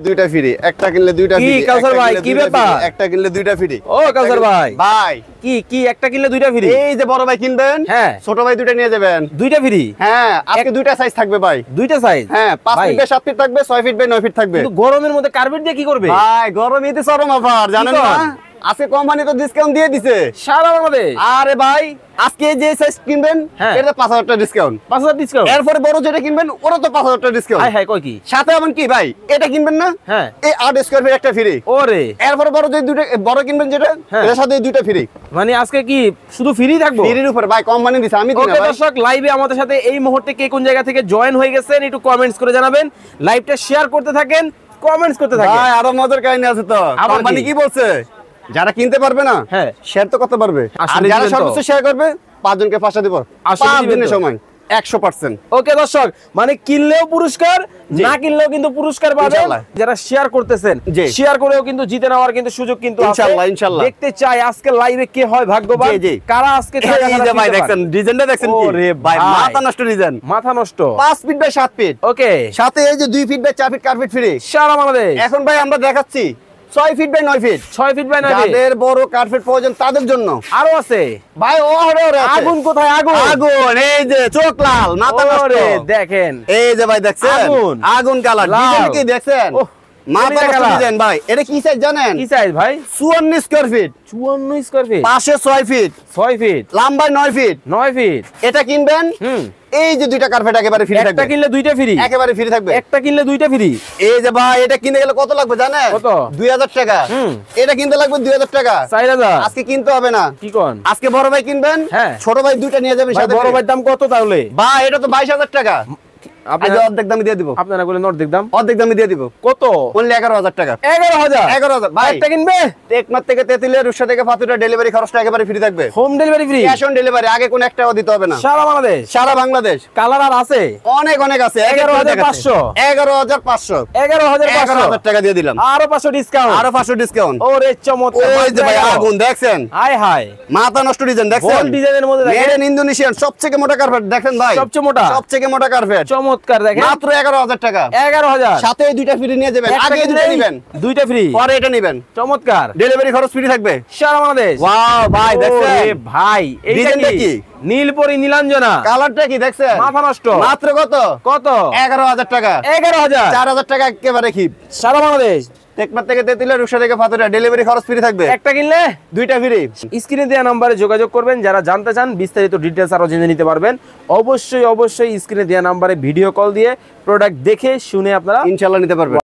দুইটা ফ্রি, একটা কিনলে দুইটা ফ্রি। কি কাউসার ভাই, কি ব্যাপার? একটা কিনলে দুইটা ফ্রি। ও কাউসার ভাই, ভাই কি একটা কিনলে দুইটা ফ্রি? এই যে বড় ভাই কিনবেন, হ্যাঁ, ছোট ভাই দুইটা নিয়ে যাবেন, দুইটা ফ্রি। হ্যাঁ, আজকে দুইটা সাইজ থাকবে ভাই, দুইটা সাইজ। হ্যাঁ, 5 ভাই, ফিট বাই 7 ফিট থাকবে, 6 ফিট বাই 9 ফিট থাকবে। কিন্তু গরমের মধ্যে কার্পেট দিয়ে কি করবে ভাই? গরম ঈদে চরম অফার, জানেন না? আজকে কোম্পানি তো ডিসকাউন্ট দিয়ে দিছে সারা বাংলাদেশ। আরে ভাই, আজকে যে সাইজ কিনবেন এর 5000 টাকা ডিসকাউন্ট, 5000 ডিসকাউন্ট। এরপরে বড় যেটা কিনবেন ওরও তো 5000 টাকা ডিসকাউন্ট। হাই হাই, কই কি সাথে এমন কি ভাই, এটা কিনবেন না, হ্যাঁ, এই 8 স্কয়ার ফিট একটা ফ্রি। ওরে, এরপরে বড় যে দুটো বড় কিনবেন যেটা, এর সাথে দুইটা ফ্রি। মানে আজকে কি শুধু ফ্রি থাকবো? ফ্রির উপর ভাই কোম্পানি দিছে, আমি দিই না ওকে ভাই। দর্শক, লাইভে আমাদের সাথে এই মুহূর্তে কে কোন জায়গা থেকে জয়েন হয়ে গেছেন একটু কমেন্টস করে জানাবেন। লাইভটা শেয়ার করতে থাকেন, কমেন্টস করতে থাকেন। ভাই আরো মজার কাহিনী আছে তো। আবার কোম্পানি কি? কি বলছে, যারা কিনতে পারবে না হ্যাঁ, শেয়ার তো করতে পারবে, আর আসলে যারা দিবেন তো। সর্বোচ্চ শেয়ার করবে 5 জনকে 5টা দিব, আসলে 5 দিবেন দিনের তো। সময় 100%। ওকে দর্শক, মানে কিনলেও পুরস্কার, না কিনলেও কিন্তু পুরস্কার পাবেন। ইনশাআল্লাহ। যারা শেয়ার করতেছেন, জি। শেয়ার করেও কিন্তু জিতে নেওয়ার কিন্তু সুযোগ কিন্তু আছে। ইনশাআল্লাহ, ইনশাআল্লাহ। দেখতে চাই আজকে লাইভে কে হয় ভাগ্যবান, জি, জি। কারা আজকে এই যে ভাই দেখছেন, ডিজাইনটা দেখছেন কি? ওরে ভাই ভাই, মাথা নষ্ট ডিজাইন, মাথা নষ্ট। 5 ফিট বাই 7 ফিট, ওকে, সাথে এই যে 2 feet by 4 feet carpet free. সারা বাংলাদেশ। এখন ভাই আমরা দেখাচ্ছি 6 feet by 9 feet, 6 feet by 9 feet. যাদের বড় কার্পেট প্রয়োজন তাদের জন্য আরো আছে ভাই। ওরে আগুন, কোথায় আগুন? আগুন, এই যে চোখ লাল, মাথা নষ্ট। ওরে দেখেন, এই যে ভাই দেখছেন আগুন। আগুন কালার, লাল। ডিজাইন কি দেখছেন? ওহ, মাথা এটা নষ্ট কালার। ডিজাইন ভাই। এটা কি সাইজ জানেন? কি সাইজ ভাই? 54 স্কয়ার ফিট, 54 স্কয়ার ফিট, পাশে 6 ফিট, 6 ফিট, লম্বায় 9 ফিট। 9 ফিট। এটা কিনবেন, এই যে দুইটা কার্পেট একেবারে ফ্রি একটা থাকবে, কিনলে দুইটা ফ্রি, একেবারে ফ্রি থাকবে। একটা কিনলে দুইটা ফ্রি। এই যে ভাই, এটা কিনতে গেলে কত লাগবে জানেন? কত? 2000 টাকা। এটা কিনতে লাগবে 2000 টাকা। 4000। আজকে কিনতে হবে না, কি কোন? আজকে বড় ভাই কিনবেন, হ্যাঁ। ছোট ভাই দুইটা নিয়ে যাবেন ভাই, সাথে। বড় ভাইয়ের দাম কত তাহলে? ভাই এটা তো 22000 টাকা। আপনি আজ অর্ধেক দামে দিয়ে দিব, আপনারা বলে নোট দেখদাম অর্ধেক দামে দিয়ে দিব। কত? বললে 11000 টাকা। 11000। 11000 ভাই। একটা কিনবে, টেকনাফ থেকে তেতুলিয়া, রূপসা থেকে ফাতুরা, ডেলিভারি খরচটা একেবারে ফ্রি থাকবে। Home delivery free, cash on delivery, আগে কোনো এক টাকা দিতে হবে না। সারা বাংলাদেশ, সারা বাংলাদেশ। কালার আর আছে অনেক অনেক আছে। 11500। 11500। 11500 11000 টাকা দিয়ে দিলাম, আরো 500 ডিসকাউন্ট, আরো 500 ডিসকাউন্ট। ওরে চমৎকার। ওই যে ভাই আগুন দেখছেন, হাই হাই, মাথা নষ্ট ডিজাইন দেখছেন, গোল ডিজাইনের মধ্যে মেড দেখেন, ইন ইন্দোনেশিয়ান সবথেকে মোটা কার্পেট দেখেন ভাই, সবচেয়ে মোটা, সবথেকে মোটা কার্পেট, চমৎকার দেখেন, মাত্র 11000 টাকা। 11000। সাথে এই দুইটা ফ্রি নিয়ে যাবেন, আগে এই দুইটা নেবেন, দুইটা ফ্রি, পরে এটা নেবেন, চমৎকার, ডেলিভারি খরচ ফ্রি থাকবে সারা বাংলাদেশ। ওয়াও ভাই দেখছেন, ওরে ভাই, এইটা ডিজাইনটা কি? কি? নীলপরি নীলাঞ্জনা, কালারটা কি দেখছেন? মাথা নষ্ট। মাত্র কত? কত? 11000 টাকা। 11000। 4000 টাকা একেবারে কি? সারা বাংলাদেশ। টেকনাফ থেকে তেতুলিয়া, রূপসা থেকে ফাতুরা, ডেলিভারি খরচ ফ্রি থাকবে, একটা কিনলে দুইটা ফ্রি। স্ক্রিনে দেওয়া নম্বরে যোগাযোগ করবেন, যারা জানতে চান বিস্তারিত ডিটেলস আরো জেনে নিতে পারবেন। অবশ্যই অবশ্যই স্ক্রিনে দেওয়া নম্বরে ভিডিও কল দিয়ে প্রোডাক্ট দেখে শুনে আপনারা ইনশাআল্লাহ নিতে পারবেন।